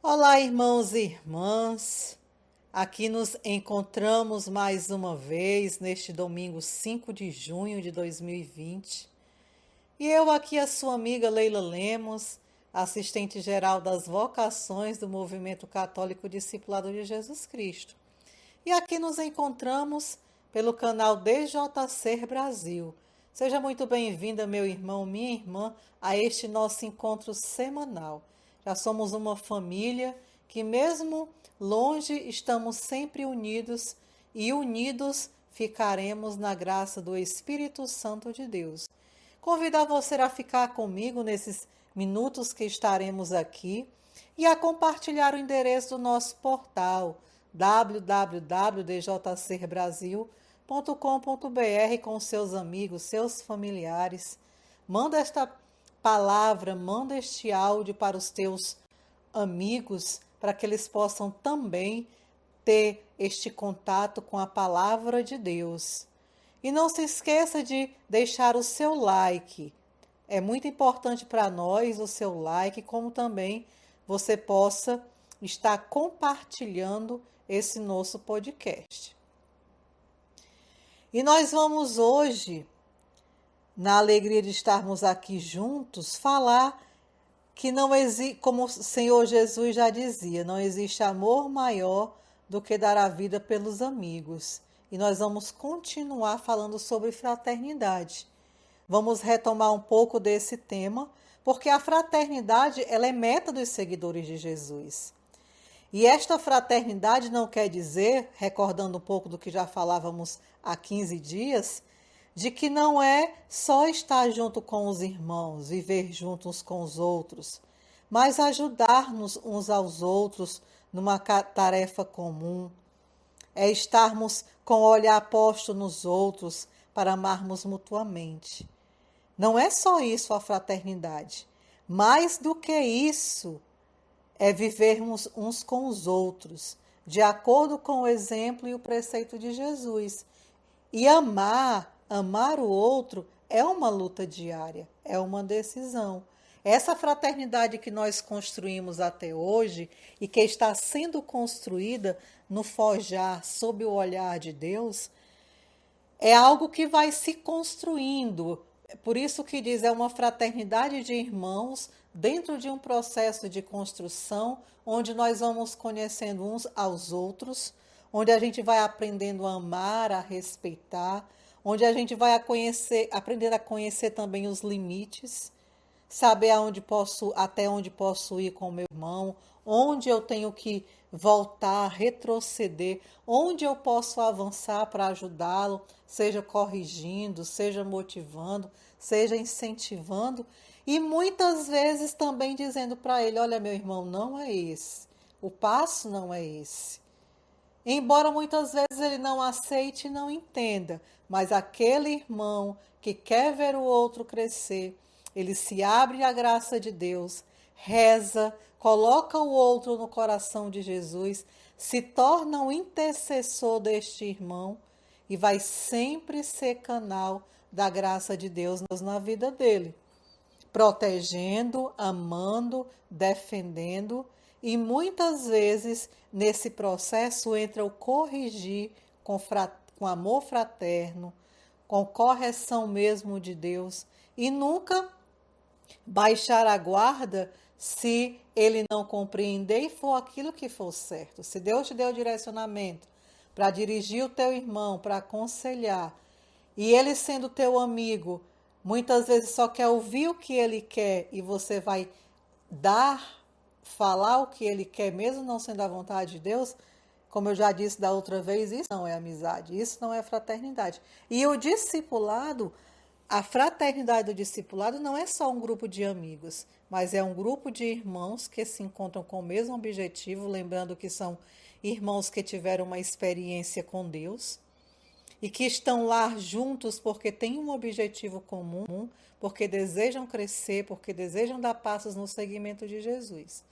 Olá, irmãos e irmãs. Aqui nos encontramos mais uma vez neste domingo 5 de junho de 2020. E eu aqui, a sua amiga Leila Lemos, assistente geral das vocações do Movimento Católico Discipulado de Jesus Cristo. E aqui nos encontramos pelo canal DJC Brasil. Seja muito bem-vinda, meu irmão, minha irmã, a este nosso encontro semanal. Já somos uma família que, mesmo longe, estamos sempre unidos e unidos ficaremos na graça do Espírito Santo de Deus. Convidar você a ficar comigo nesses minutos que estaremos aqui e a compartilhar o endereço do nosso portal www.djcbrasil.com.br com seus amigos, seus familiares. Manda esta palavra, manda este áudio para os teus amigos, para que eles possam também ter este contato com a palavra de Deus. E não se esqueça de deixar o seu like. É muito importante para nós o seu like, como também você possa estar compartilhando esse nosso podcast. E nós vamos hoje, na alegria de estarmos aqui juntos, falar que não existe, como o Senhor Jesus já dizia, não existe amor maior do que dar a vida pelos amigos. E nós vamos continuar falando sobre fraternidade. Vamos retomar um pouco desse tema, porque a fraternidade ela é meta dos seguidores de Jesus. E esta fraternidade não quer dizer, recordando um pouco do que já falávamos há 15 dias, de que não é só estar junto com os irmãos, viver juntos com os outros, mas ajudar-nos uns aos outros numa tarefa comum. É estarmos com o olhar posto nos outros para amarmos mutuamente. Não é só isso a fraternidade. Mais do que isso, é vivermos uns com os outros, de acordo com o exemplo e o preceito de Jesus. E amar o outro é uma luta diária, é uma decisão. Essa fraternidade que nós construímos até hoje e que está sendo construída no forjar sob o olhar de Deus, é algo que vai se construindo. Por isso que diz, é uma fraternidade de irmãos dentro de um processo de construção, onde nós vamos conhecendo uns aos outros, onde a gente vai aprendendo a amar, a respeitar, onde a gente vai aprender a conhecer também os limites, saber até onde posso ir com o meu irmão, onde eu tenho que voltar, retroceder, onde eu posso avançar para ajudá-lo, seja corrigindo, seja motivando, seja incentivando, e muitas vezes também dizendo para ele, olha, meu irmão, não é esse, o passo não é esse. Embora muitas vezes ele não aceite e não entenda, mas aquele irmão que quer ver o outro crescer, ele se abre à graça de Deus, reza, coloca o outro no coração de Jesus, se torna um intercessor deste irmão e vai sempre ser canal da graça de Deus na vida dele, protegendo, amando, defendendo. E muitas vezes nesse processo entra o corrigir com amor fraterno, com correção mesmo de Deus, e nunca baixar a guarda se ele não compreender e for aquilo que for certo. Se Deus te deu o direcionamento para dirigir o teu irmão, para aconselhar, e ele sendo teu amigo, muitas vezes só quer ouvir o que ele quer e você vai falar o que ele quer, mesmo não sendo a vontade de Deus, como eu já disse da outra vez, isso não é amizade, isso não é fraternidade. E o discipulado, a fraternidade do discipulado não é só um grupo de amigos, mas é um grupo de irmãos que se encontram com o mesmo objetivo, lembrando que são irmãos que tiveram uma experiência com Deus e que estão lá juntos porque têm um objetivo comum, porque desejam crescer, porque desejam dar passos no seguimento de Jesus.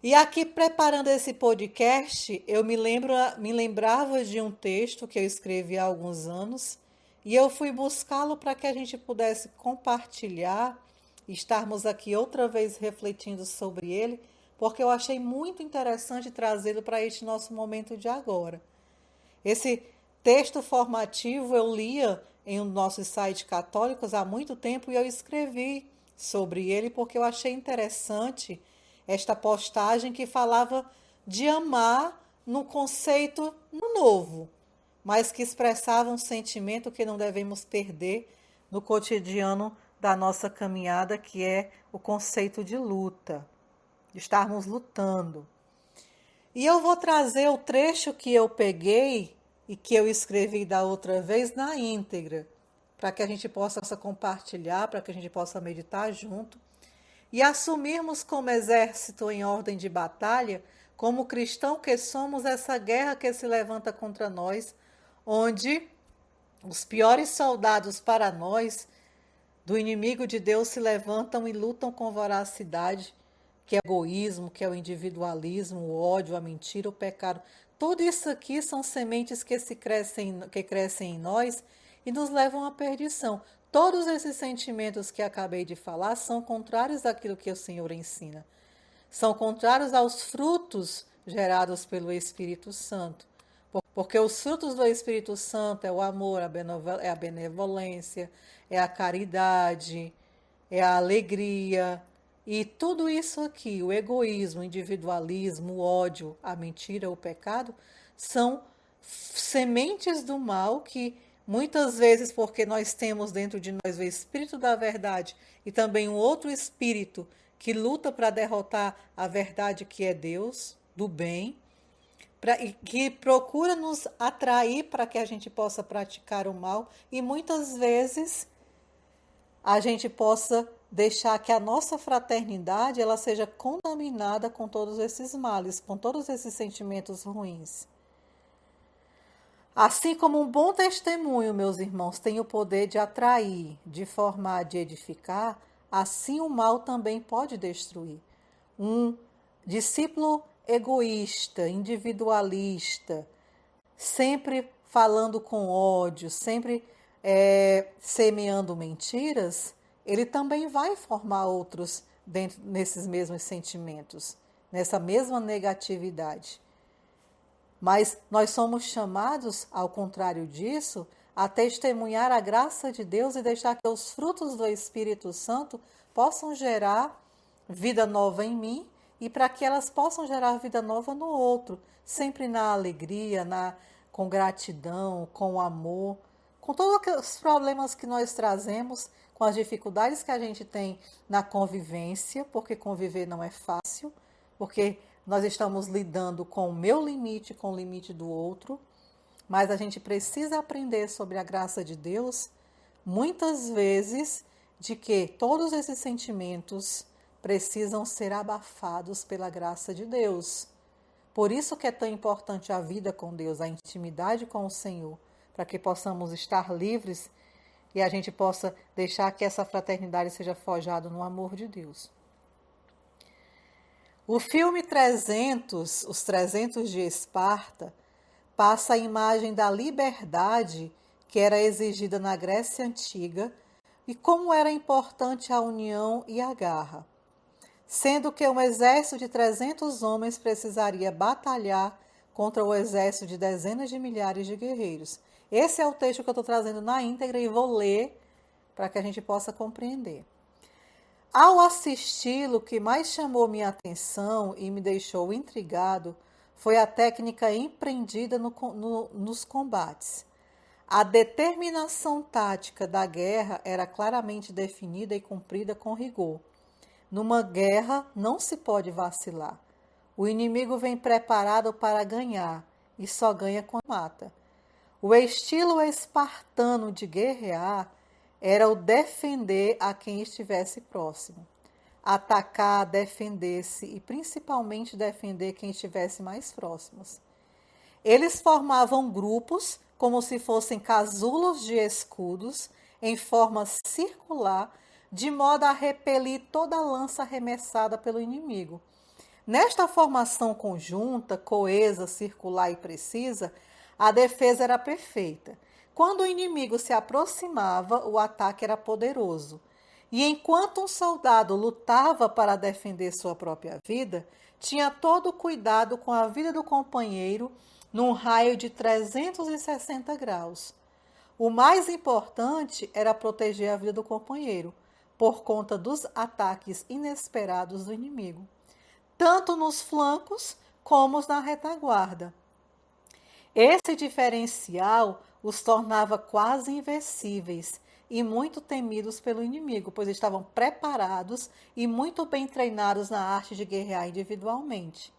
E aqui, preparando esse podcast, eu me lembrava de um texto que eu escrevi há alguns anos, e eu fui buscá-lo para que a gente pudesse compartilhar, estarmos aqui outra vez refletindo sobre ele, porque eu achei muito interessante trazê-lo para este nosso momento de agora. Esse texto formativo eu lia em um nossos sites católicos há muito tempo e eu escrevi sobre ele porque eu achei interessante esta postagem que falava de amar no conceito no novo, mas que expressava um sentimento que não devemos perder no cotidiano da nossa caminhada, que é o conceito de luta, de estarmos lutando. E eu vou trazer o trecho que eu peguei e que eu escrevi da outra vez na íntegra, para que a gente possa compartilhar, para que a gente possa meditar junto e assumirmos como exército em ordem de batalha, como cristão que somos, essa guerra que se levanta contra nós, onde os piores soldados para nós do inimigo de Deus se levantam e lutam com voracidade, que é o egoísmo, que é o individualismo, o ódio, a mentira, o pecado. Tudo isso aqui são sementes que crescem em nós e nos levam à perdição. Todos esses sentimentos que acabei de falar são contrários àquilo que o Senhor ensina. São contrários aos frutos gerados pelo Espírito Santo. Porque os frutos do Espírito Santo é o amor, é a benevolência, é a caridade, é a alegria. E tudo isso aqui, o egoísmo, o individualismo, o ódio, a mentira, o pecado, são sementes do mal que muitas vezes, porque nós temos dentro de nós o Espírito da verdade e também um outro Espírito que luta para derrotar a verdade que é Deus, do bem, que procura nos atrair para que a gente possa praticar o mal e muitas vezes a gente possa deixar que a nossa fraternidade ela seja contaminada com todos esses males, com todos esses sentimentos ruins. Assim como um bom testemunho, meus irmãos, tem o poder de atrair, de formar, de edificar, assim o mal também pode destruir. Um discípulo egoísta, individualista, sempre falando com ódio, sempre semeando mentiras, ele também vai formar outros nesses mesmos sentimentos, nessa mesma negatividade. Mas nós somos chamados, ao contrário disso, a testemunhar a graça de Deus e deixar que os frutos do Espírito Santo possam gerar vida nova em mim e para que elas possam gerar vida nova no outro, sempre na alegria, com gratidão, com amor, com todos os problemas que nós trazemos, com as dificuldades que a gente tem na convivência, porque conviver não é fácil, porque nós estamos lidando com o meu limite, com o limite do outro, mas a gente precisa aprender sobre a graça de Deus, muitas vezes, de que todos esses sentimentos precisam ser abafados pela graça de Deus. Por isso que é tão importante a vida com Deus, a intimidade com o Senhor, para que possamos estar livres e a gente possa deixar que essa fraternidade seja forjada no amor de Deus. O filme 300, Os 300 de Esparta, passa a imagem da liberdade que era exigida na Grécia Antiga e como era importante a união e a garra, sendo que um exército de 300 homens precisaria batalhar contra o exército de dezenas de milhares de guerreiros. Esse é o texto que eu estou trazendo na íntegra e vou ler para que a gente possa compreender. Ao assisti-lo, o que mais chamou minha atenção e me deixou intrigado foi a técnica empreendida nos combates. A determinação tática da guerra era claramente definida e cumprida com rigor. Numa guerra não se pode vacilar. O inimigo vem preparado para ganhar e só ganha quando mata. O estilo espartano de guerrear era o defender a quem estivesse próximo. Atacar, defender-se e principalmente defender quem estivesse mais próximos. Eles formavam grupos como se fossem casulos de escudos em forma circular, de modo a repelir toda a lança arremessada pelo inimigo. Nesta formação conjunta, coesa, circular e precisa, a defesa era perfeita. Quando o inimigo se aproximava, o ataque era poderoso. E enquanto um soldado lutava para defender sua própria vida, tinha todo o cuidado com a vida do companheiro num raio de 360 graus. O mais importante era proteger a vida do companheiro, por conta dos ataques inesperados do inimigo, tanto nos flancos como na retaguarda. Esse diferencial os tornava quase invencíveis e muito temidos pelo inimigo, pois estavam preparados e muito bem treinados na arte de guerrear individualmente,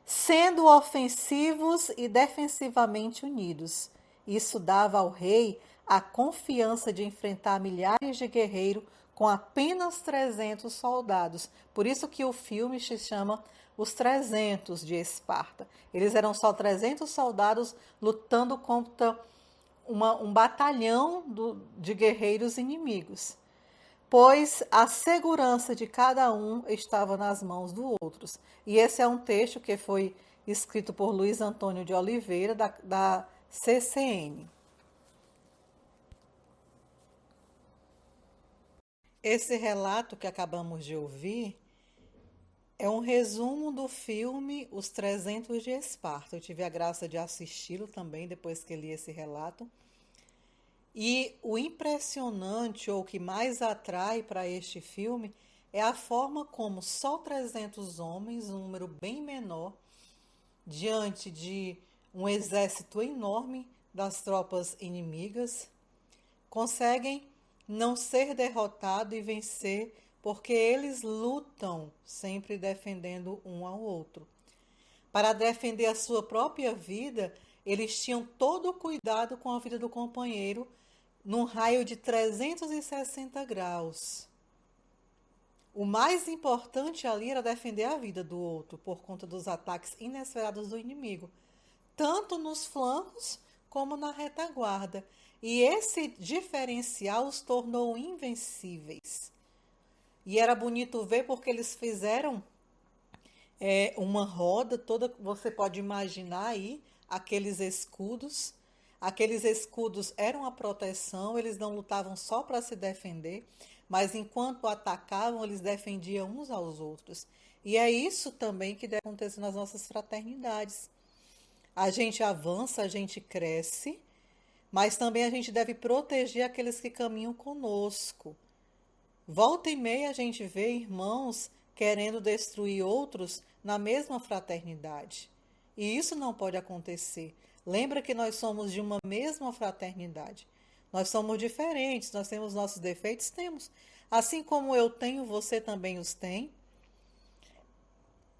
sendo ofensivos e defensivamente unidos. Isso dava ao rei a confiança de enfrentar milhares de guerreiros com apenas 300 soldados. Por isso que o filme se chama Os 300 de Esparta. Eles eram só 300 soldados lutando contra um batalhão de guerreiros inimigos, pois a segurança de cada um estava nas mãos dos outros. E esse é um texto que foi escrito por Luiz Antônio de Oliveira, da CCN. Esse relato que acabamos de ouvir é um resumo do filme Os 300 de Esparta. Eu tive a graça de assisti-lo também depois que li esse relato. E o impressionante, ou o que mais atrai para este filme, é a forma como só 300 homens, um número bem menor, diante de um exército enorme das tropas inimigas, conseguem não ser derrotado e vencer, porque eles lutam sempre defendendo um ao outro. Para defender a sua própria vida, eles tinham todo o cuidado com a vida do companheiro num raio de 360 graus. O mais importante ali era defender a vida do outro por conta dos ataques inesperados do inimigo, tanto nos flancos como na retaguarda. E esse diferencial os tornou invencíveis. E era bonito ver porque eles fizeram uma roda toda, você pode imaginar aí, aqueles escudos. Aqueles escudos eram a proteção, eles não lutavam só para se defender, mas enquanto atacavam, eles defendiam uns aos outros. E é isso também que deve acontecer nas nossas fraternidades. A gente avança, a gente cresce, mas também a gente deve proteger aqueles que caminham conosco. Volta e meia a gente vê irmãos querendo destruir outros na mesma fraternidade. E isso não pode acontecer. Lembra que nós somos de uma mesma fraternidade. Nós somos diferentes, nós temos nossos defeitos? Temos. Assim como eu tenho, você também os tem.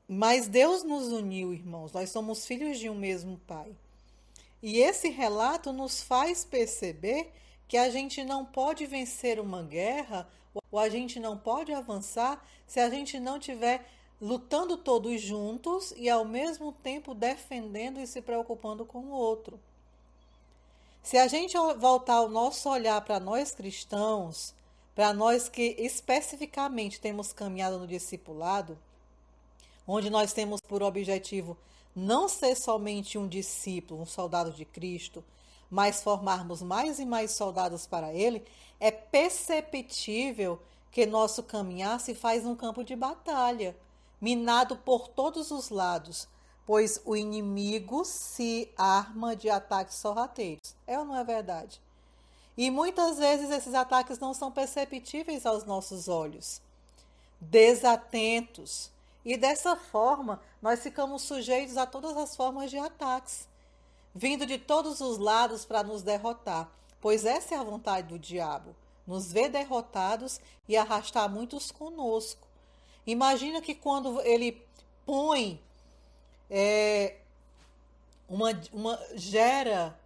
Mas Deus nos uniu, irmãos. Nós somos filhos de um mesmo Pai. E esse relato nos faz perceber que a gente não pode vencer uma guerra ou a gente não pode avançar se a gente não tiver lutando todos juntos e ao mesmo tempo defendendo e se preocupando com o outro. Se a gente voltar o nosso olhar para nós cristãos, para nós que especificamente temos caminhado no discipulado, onde nós temos por objetivo não ser somente um discípulo, um soldado de Cristo, mas formarmos mais e mais soldados para Ele, é perceptível que nosso caminhar se faz num campo de batalha, minado por todos os lados, pois o inimigo se arma de ataques sorrateiros. É ou não é verdade? E muitas vezes esses ataques não são perceptíveis aos nossos olhos, desatentos. E dessa forma, nós ficamos sujeitos a todas as formas de ataques, vindo de todos os lados para nos derrotar, pois essa é a vontade do diabo, nos ver derrotados e arrastar muitos conosco. Imagina que quando ele põe, gera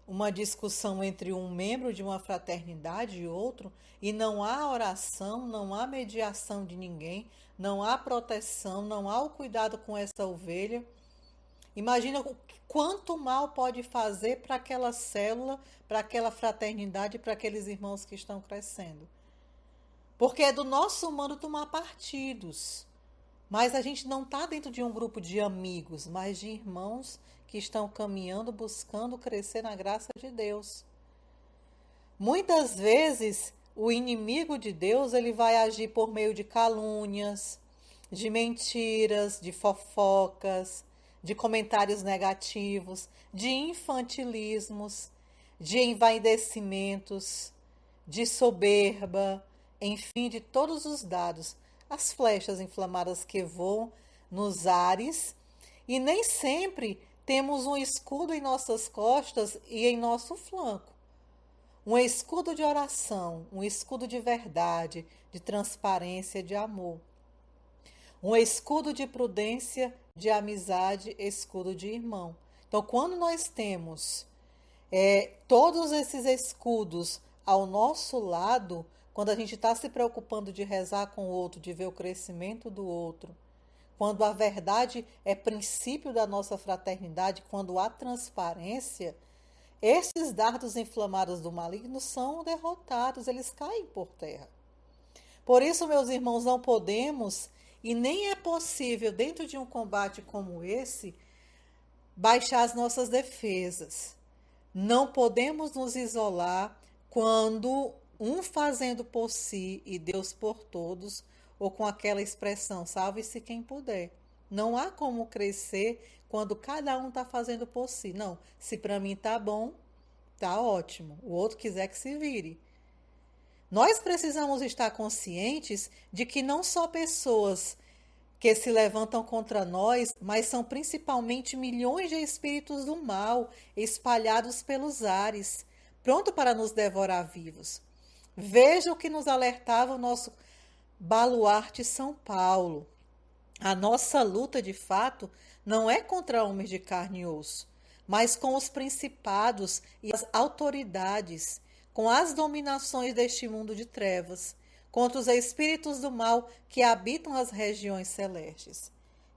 uma discussão entre um membro de uma fraternidade e outro, e não há oração, não há mediação de ninguém, não há proteção, não há o cuidado com essa ovelha. Imagina quanto mal pode fazer para aquela célula, para aquela fraternidade, para aqueles irmãos que estão crescendo. Porque é do nosso humano tomar partidos. Mas a gente não está dentro de um grupo de amigos, mas de irmãos que estão caminhando, buscando crescer na graça de Deus. Muitas vezes, o inimigo de Deus, ele vai agir por meio de calúnias, de mentiras, de fofocas, de comentários negativos, de infantilismos, de envaidecimentos, de soberba, enfim, de todos os dados, as flechas inflamadas que voam nos ares, e nem sempre temos um escudo em nossas costas e em nosso flanco. Um escudo de oração, um escudo de verdade, de transparência, de amor. Um escudo de prudência, de amizade, escudo de irmão. Então, quando nós temos todos esses escudos ao nosso lado, quando a gente está se preocupando de rezar com o outro, de ver o crescimento do outro, quando a verdade é princípio da nossa fraternidade, quando há transparência, esses dardos inflamados do maligno são derrotados, eles caem por terra. Por isso, meus irmãos, não podemos e nem é possível, dentro de um combate como esse, baixar as nossas defesas. Não podemos nos isolar quando um fazendo por si e Deus por todos, ou com aquela expressão, salve-se quem puder. Não há como crescer quando cada um está fazendo por si. Não, se para mim tá bom, tá ótimo. O outro quiser que se vire. Nós precisamos estar conscientes de que não só pessoas que se levantam contra nós, mas são principalmente milhões de espíritos do mal espalhados pelos ares, pronto para nos devorar vivos. Veja o que nos alertava o nosso baluarte São Paulo. A nossa luta, de fato, não é contra homens de carne e osso, mas com os principados e as autoridades, com as dominações deste mundo de trevas, contra os espíritos do mal que habitam as regiões celestes.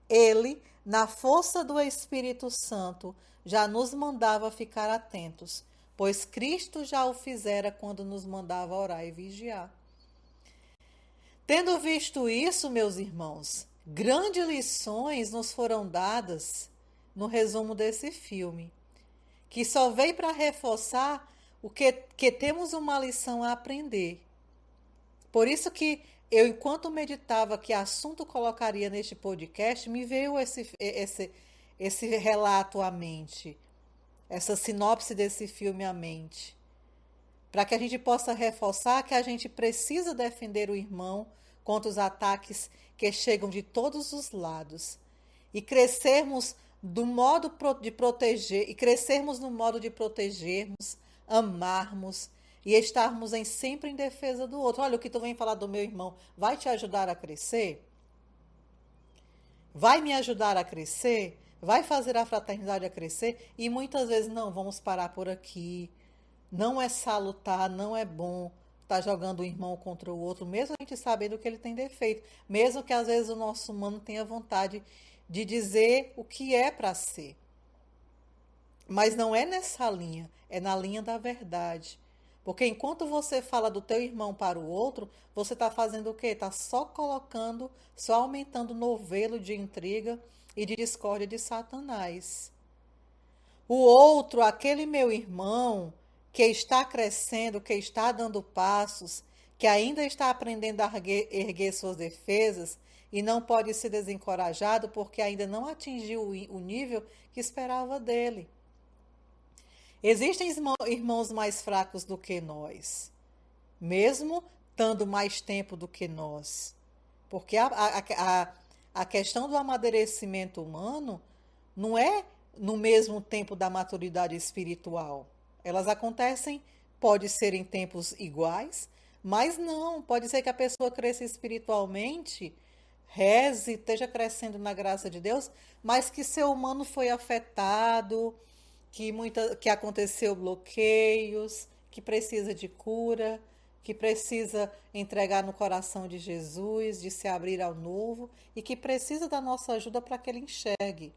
Ele, na força do Espírito Santo, já nos mandava ficar atentos, pois Cristo já o fizera quando nos mandava orar e vigiar. Tendo visto isso, meus irmãos, grandes lições nos foram dadas no resumo desse filme, que só veio para reforçar o que temos uma lição a aprender. Por isso que eu, enquanto meditava que assunto colocaria neste podcast, me veio esse relato à mente, essa sinopse desse filme à mente, para que a gente possa reforçar que a gente precisa defender o irmão contra os ataques que chegam de todos os lados e crescermos do modo de proteger e crescermos no modo de protegermos, amarmos e estarmos sempre em defesa do outro. Olha, o que tu vem falar do meu irmão vai te ajudar a crescer? Vai me ajudar a crescer? Vai fazer a fraternidade a crescer? E muitas vezes não, vamos parar por aqui. Não é salutar, não é bom estar jogando um irmão contra o outro, mesmo a gente sabendo que ele tem defeito, mesmo que às vezes o nosso humano tenha vontade de dizer o que é para ser. Mas não é nessa linha, é na linha da verdade. Porque enquanto você fala do teu irmão para o outro, você está fazendo o quê? Está só colocando, só aumentando o novelo de intriga e de discórdia de Satanás. O outro, aquele meu irmão, que está crescendo, que está dando passos, que ainda está aprendendo a erguer suas defesas e não pode ser desencorajado porque ainda não atingiu o nível que esperava dele. Existem irmãos mais fracos do que nós, mesmo dando mais tempo do que nós. Porque a questão do amadurecimento humano não é no mesmo tempo da maturidade espiritual. Elas acontecem, pode ser em tempos iguais, mas não, pode ser que a pessoa cresça espiritualmente, reze, esteja crescendo na graça de Deus, mas que seu humano foi afetado, que aconteceu bloqueios, que precisa de cura, que precisa entregar no coração de Jesus, de se abrir ao novo e que precisa da nossa ajuda para que ele enxergue.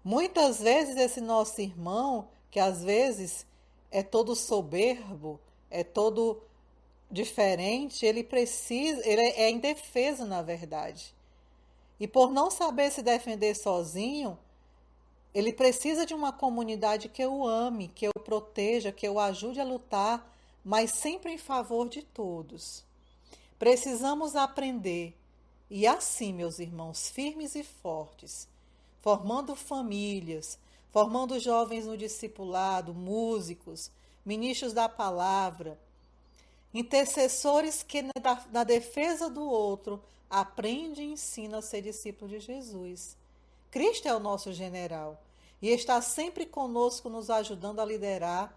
Muitas vezes esse nosso irmão, que às vezes é todo soberbo, é todo diferente, ele é indefeso na verdade. E por não saber se defender sozinho, ele precisa de uma comunidade que o ame, que o proteja, que o ajude a lutar mas sempre em favor de todos. Precisamos aprender, e assim, meus irmãos, firmes e fortes, formando famílias, formando jovens no discipulado, músicos, ministros da palavra, intercessores que na defesa do outro aprende e ensina a ser discípulo de Jesus. Cristo é o nosso general e está sempre conosco, nos ajudando a liderar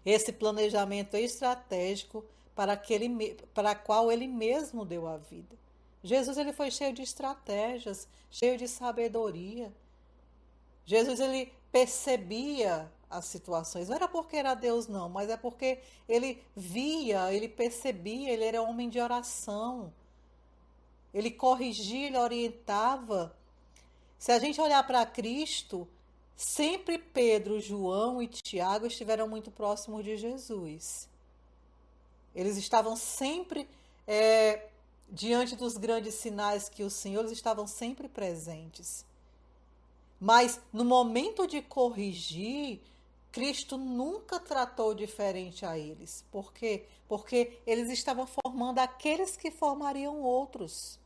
esse planejamento estratégico para qual ele mesmo deu a vida. Jesus, ele foi cheio de estratégias, cheio de sabedoria. Jesus, ele percebia as situações. Não era porque era Deus, não, mas é porque ele via, ele percebia, ele era homem de oração. Ele corrigia, ele orientava. Se a gente olhar para Cristo, sempre Pedro, João e Tiago estiveram muito próximos de Jesus. Eles estavam sempre diante dos grandes sinais que o Senhor, eles estavam sempre presentes. Mas no momento de corrigir, Cristo nunca tratou diferente a eles. Por quê? Porque eles estavam formando aqueles que formariam outros.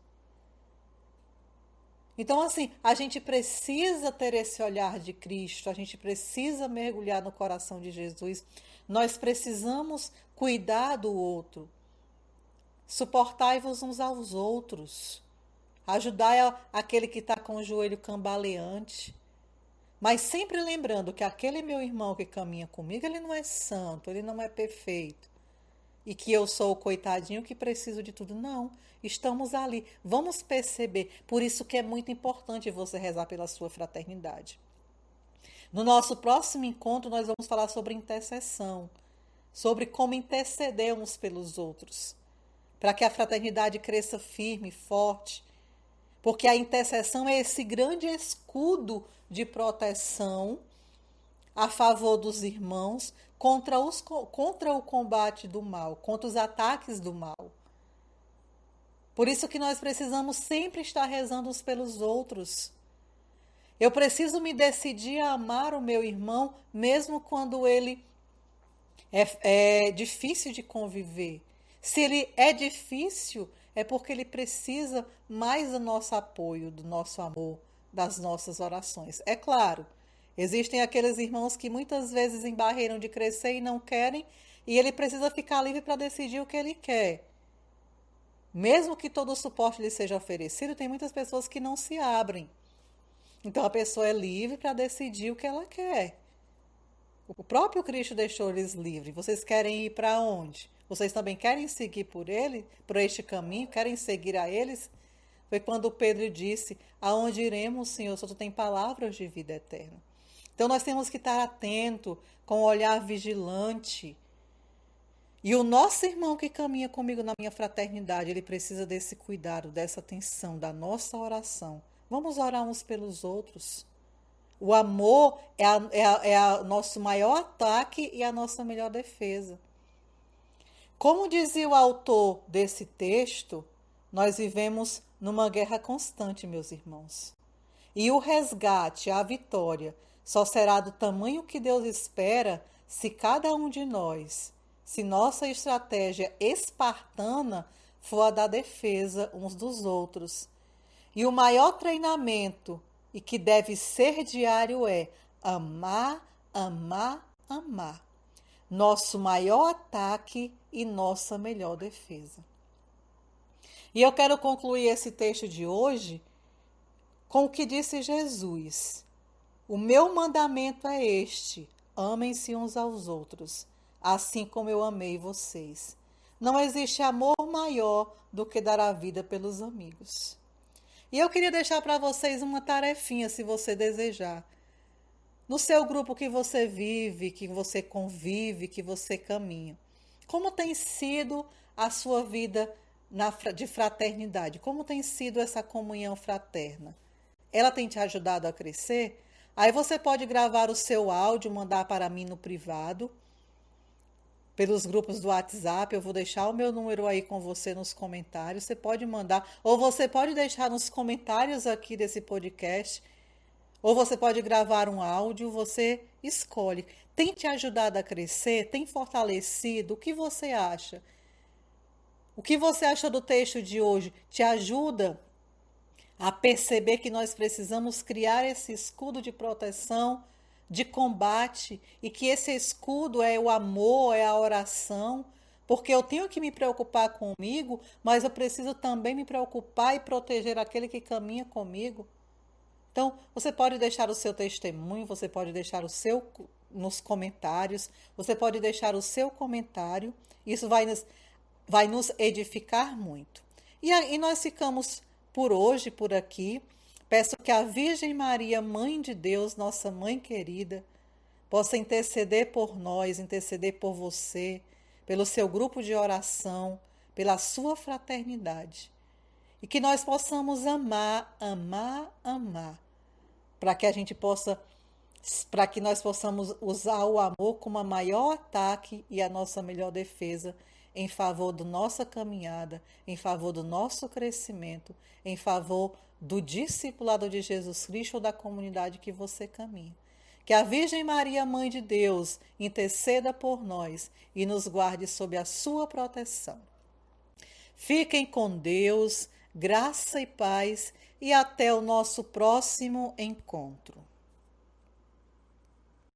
Então, assim, a gente precisa ter esse olhar de Cristo, a gente precisa mergulhar no coração de Jesus. Nós precisamos cuidar do outro. Suportai-vos uns aos outros. Ajudai aquele que está com o joelho cambaleante. Mas sempre lembrando que aquele meu irmão que caminha comigo, ele não é santo, ele não é perfeito. E que eu sou o coitadinho que preciso de tudo. Não, estamos ali. Vamos perceber. Por isso que é muito importante você rezar pela sua fraternidade. No nosso próximo encontro, nós vamos falar sobre intercessão. Sobre como interceder uns pelos outros. Para que a fraternidade cresça firme, forte. Porque a intercessão é esse grande escudo de proteção a favor dos irmãos contra o combate do mal, contra os ataques do mal. Por isso que nós precisamos sempre estar rezando uns pelos outros. Eu preciso me decidir a amar o meu irmão, mesmo quando ele é difícil de conviver. Se ele é difícil, é porque ele precisa mais do nosso apoio, do nosso amor, das nossas orações. É claro, existem aqueles irmãos que muitas vezes embarreiram de crescer e não querem, e ele precisa ficar livre para decidir o que ele quer. Mesmo que todo o suporte lhe seja oferecido, tem muitas pessoas que não se abrem. Então a pessoa é livre para decidir o que ela quer. O próprio Cristo deixou eles livres. Vocês querem ir para onde? Vocês também querem seguir por ele, por este caminho? Querem seguir a eles? Foi quando Pedro disse: aonde iremos, Senhor, só tu tem palavras de vida eterna. Então nós temos que estar atento, com um olhar vigilante. E o nosso irmão que caminha comigo na minha fraternidade, ele precisa desse cuidado, dessa atenção, da nossa oração. Vamos orar uns pelos outros. O amor é o nosso maior ataque e a nossa melhor defesa. Como dizia o autor desse texto, nós vivemos numa guerra constante, meus irmãos. E o resgate, a vitória, só será do tamanho que Deus espera se cada um de nós, se nossa estratégia espartana for a da defesa uns dos outros. E o maior treinamento, e que deve ser diário, é amar, amar, amar. Nosso maior ataque e nossa melhor defesa. E eu quero concluir esse texto de hoje com o que disse Jesus. O meu mandamento é este: amem-se uns aos outros, assim como eu amei vocês. Não existe amor maior do que dar a vida pelos amigos. E eu queria deixar para vocês uma tarefinha, se você desejar. No seu grupo que você vive, que você convive, que você caminha. Como tem sido a sua vida de fraternidade? Como tem sido essa comunhão fraterna? Ela tem te ajudado a crescer? Aí você pode gravar o seu áudio, mandar para mim no privado, pelos grupos do WhatsApp. Eu vou deixar o meu número aí com você nos comentários. Você pode mandar, ou você pode deixar nos comentários aqui desse podcast Ou você pode gravar um áudio, você escolhe. Tem te ajudado a crescer? Tem fortalecido? O que você acha? O que você acha do texto de hoje? Te ajuda a perceber que nós precisamos criar esse escudo de proteção, de combate, e que esse escudo é o amor, é a oração, porque eu tenho que me preocupar comigo, mas eu preciso também me preocupar e proteger aquele que caminha comigo. Então, você pode deixar o seu testemunho, você pode deixar o seu nos comentários, você pode deixar o seu comentário, isso vai nos edificar muito. E nós ficamos por hoje, por aqui. Peço que a Virgem Maria, Mãe de Deus, nossa mãe querida, possa interceder por nós, interceder por você, pelo seu grupo de oração, pela sua fraternidade. E que nós possamos amar, amar, amar, para que a gente possa, para que nós possamos usar o amor como a maior ataque e a nossa melhor defesa em favor da nossa caminhada, em favor do nosso crescimento, em favor do discipulado de Jesus Cristo ou da comunidade que você caminha. Que a Virgem Maria, Mãe de Deus, interceda por nós e nos guarde sob a sua proteção. Fiquem com Deus, graça e paz, e até o nosso próximo encontro.